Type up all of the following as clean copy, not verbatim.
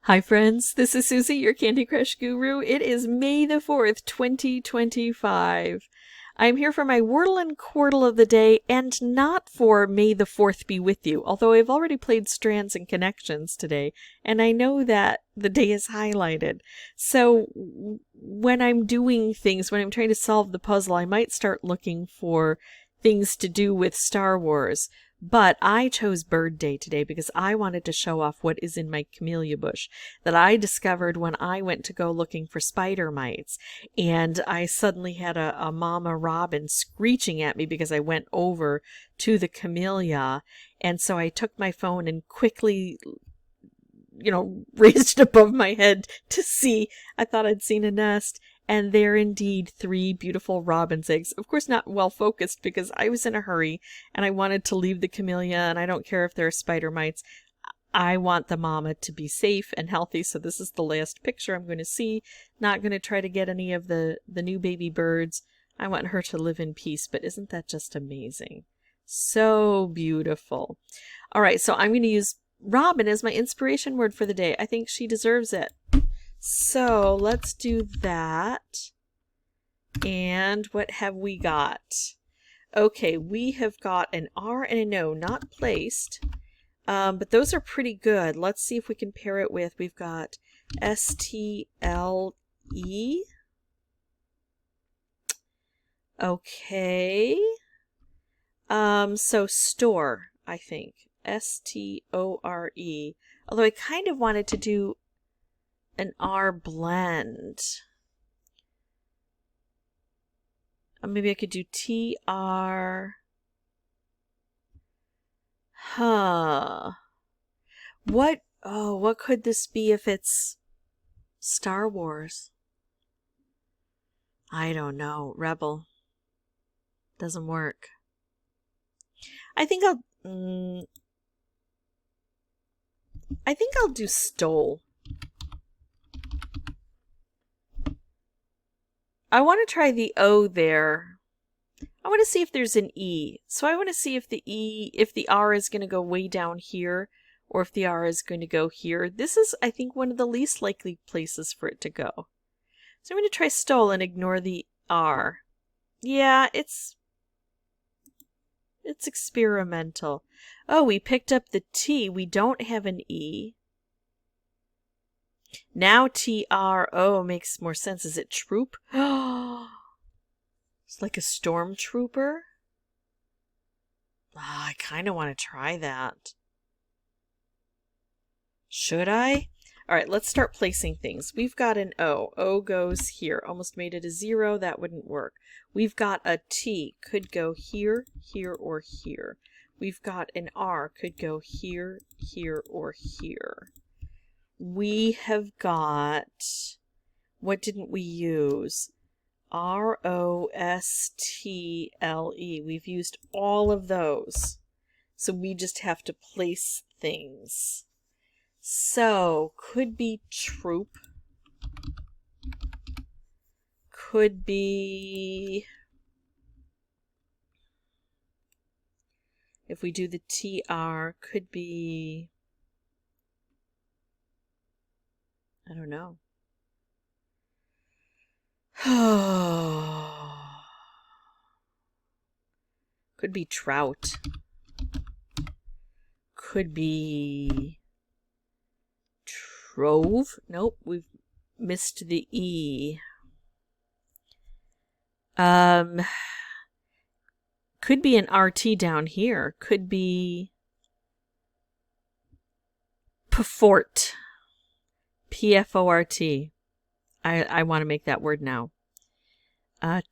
Hi friends, this is Suzy, your Candy Crush guru. It is May the 4th, 2025. I'm here for my Wordle and Quordle of the day, and not for May the 4th be with you, although I've already played Strands and Connections today, and I know that the day is highlighted. So when I'm doing things, when I'm trying to solve the puzzle, I might start looking for things to do with Star Wars. But I chose Bird Day today because I wanted to show off what is in my camellia bush that I discovered when I went to go looking for spider mites. And I suddenly had a mama robin screeching at me because I went over to the camellia. And so I took my phone and quickly, raised it above my head to see. I thought I'd seen a nest. And there indeed 3 beautiful robin's eggs. Of course not well focused because I was in a hurry and I wanted to leave the camellia, and I don't care if there are spider mites. I want the mama to be safe and healthy, so this is the last picture I'm going to see. Not going to try to get any of the new baby birds. I want her to live in peace, but isn't that just amazing? So beautiful. All right, so I'm going to use Robin as my inspiration word for the day. I think she deserves it. So let's do that. And what have we got? Okay, we have got an R and an O, not placed, but those are pretty good. Let's see if we can pair it with, we've got S-T-L-E. Okay. So store, I think. S-T-O-R-E. Although I kind of wanted to do an R blend. Maybe I could do T-R. What could this be if it's Star Wars? I don't know. Rebel. Doesn't work. I think I'll do stole. I want to try the O there. I want to see if there's an E. So I want to see if the R is going to go way down here or if the R is going to go here. This is, I think, one of the least likely places for it to go. So I'm going to try stole and ignore the R. Yeah, it's experimental. Oh, we picked up the T. We don't have an E. Now T-R-O makes more sense. Is it troop? It's like a stormtrooper. I kind of want to try that. Should I? All right, let's start placing things. We've got an O. O goes here. Almost made it a 0. That wouldn't work. We've got a T. Could go here, here, or here. We've got an R. Could go here, here, or here. We have got, what didn't we use? R-O-S-T-L-E. We've used all of those. So we just have to place things. So, could be troop. Could be, if we do the TR, could be, I don't know. Could be trout. Could be trove. Nope, we've missed the E. Could be an RT down here. Could be pfort. P-F-O-R-T. I want to make that word now.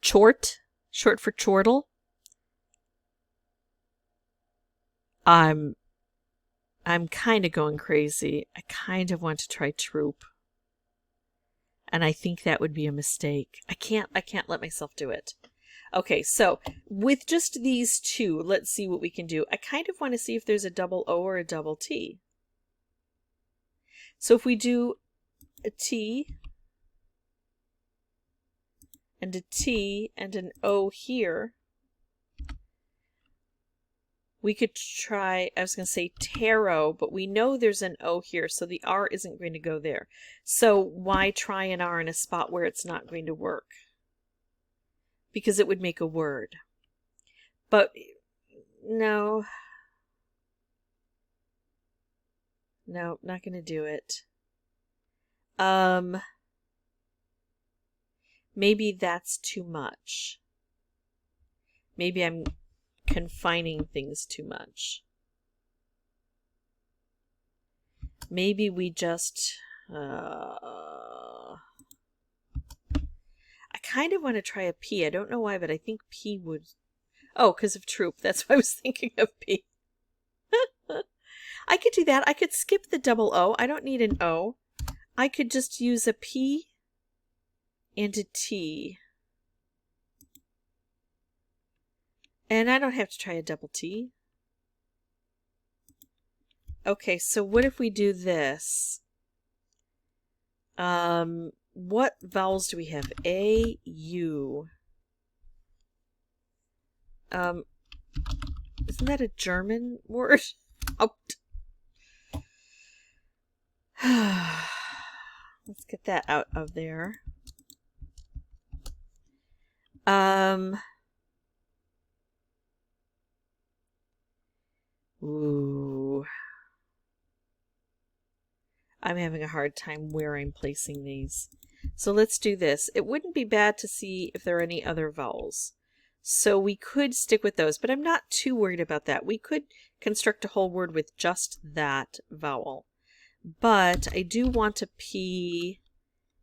Chort, short for chortle. I'm kind of going crazy. I kind of want to try troop. And I think that would be a mistake. I can't let myself do it. Okay, so with just these two, let's see what we can do. I kind of want to see if there's a double O or a double T. So if we do a T and a T and an O here, We could try, I was going to say tarot, but we know there's an O here, so the R isn't going to go there. So why try an R in a spot where it's not going to work? Because it would make a word. But no. No, not going to do it. Maybe that's too much. Maybe I'm confining things too much. Maybe we just I kind of want to try a P. I don't know why, but I think P would... Oh, because of troop. That's why I was thinking of P. I could do that. I could skip the double O. I don't need an O. I could just use a P and a T. And I don't have to try a double T. Okay, so what if we do this? What vowels do we have? A, U. Isn't that a German word? Oh. Let's get that out of there. Ooh. I'm having a hard time where I'm placing these. So let's do this. It wouldn't be bad to see if there are any other vowels. So we could stick with those, but I'm not too worried about that. We could construct a whole word with just that vowel. But I do want a P,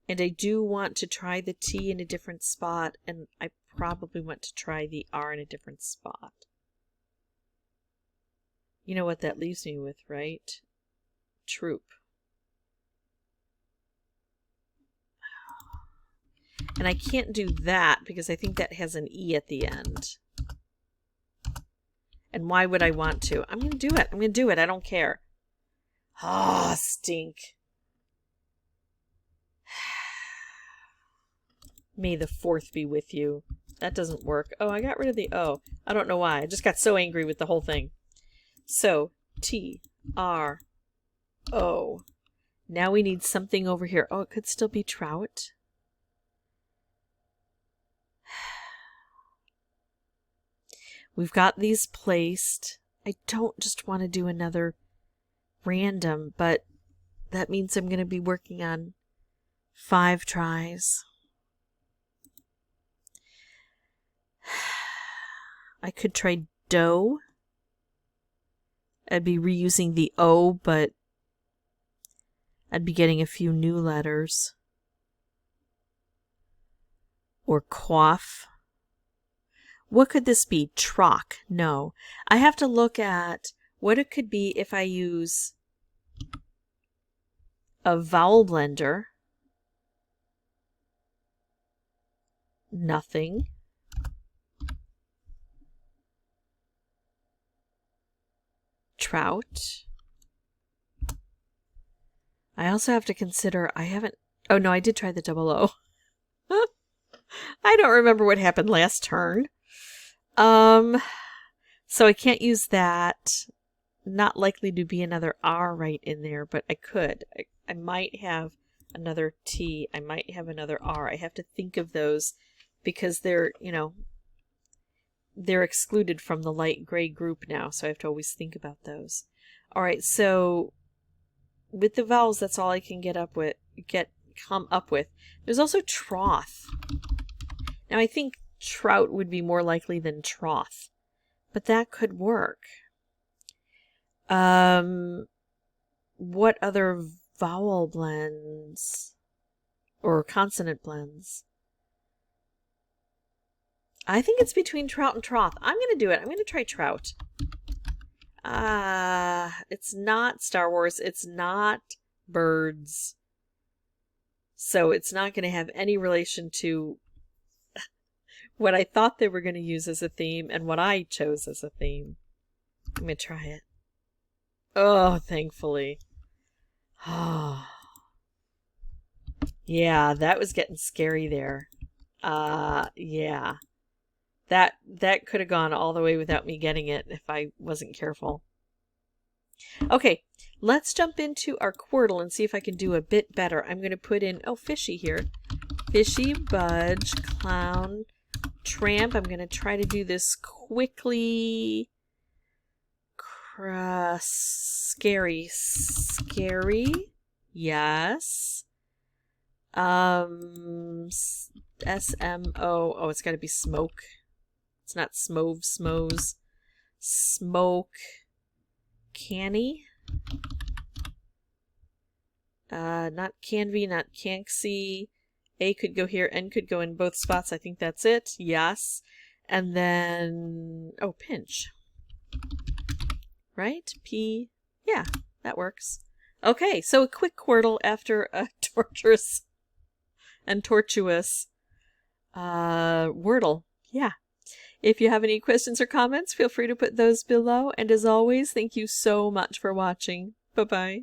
and I do want to try the T in a different spot, and I probably want to try the R in a different spot. You know what that leaves me with, right? Troop. And I can't do that because I think that has an E at the end. And why would I want to? I'm going to do it. I'm going to do it. I don't care. Ah, stink. May the 4th be with you. That doesn't work. Oh, I got rid of the O. I don't know why. I just got so angry with the whole thing. So, T, R, O. Now we need something over here. Oh, it could still be trout. We've got these placed. I don't just want to do another random, but that means I'm going to be working on 5 tries. I could try dough. I'd be reusing the O, but I'd be getting a few new letters. Or quaff. What could this be? Trock. No. I have to look at what it could be if I use a vowel blender. Nothing. Trout. I also have to consider, oh no, I did try the double O. I don't remember what happened last turn. So I can't use that. Not likely to be another R right in there, but I could. I might have another T. I might have another R. I have to think of those because they're, they're excluded from the light gray group now, so I have to always think about those. All right, so with the vowels, that's all I can come up with. There's also troth. Now I think trout would be more likely than troth, but that could work. What other vowel blends or consonant blends? I think it's between trout and troth. I'm going to do it. I'm going to try trout. It's not Star Wars. It's not birds. So it's not going to have any relation to what I thought they were going to use as a theme and what I chose as a theme. I'm going to try it. Oh, thankfully. Oh. Yeah, that was getting scary there. Yeah. That could have gone all the way without me getting it if I wasn't careful. Okay, let's jump into our Quordle and see if I can do a bit better. I'm going to put in, oh, Fishy here. Fishy, Budge, Clown, Tramp. I'm going to try to do this quickly. Scary. Yes. S-M-O. Oh, it's got to be Smoke. It's not Smove, Smoes. Smoke. Canny. Not Canvy, not Canksy. A could go here, N could go in both spots. I think that's it. Yes. And then, oh, Pinch. Right? P. Yeah, that works. Okay, so a quick Quordle after a torturous and tortuous Wordle. Yeah. If you have any questions or comments, feel free to put those below. And as always, thank you so much for watching. Bye-bye.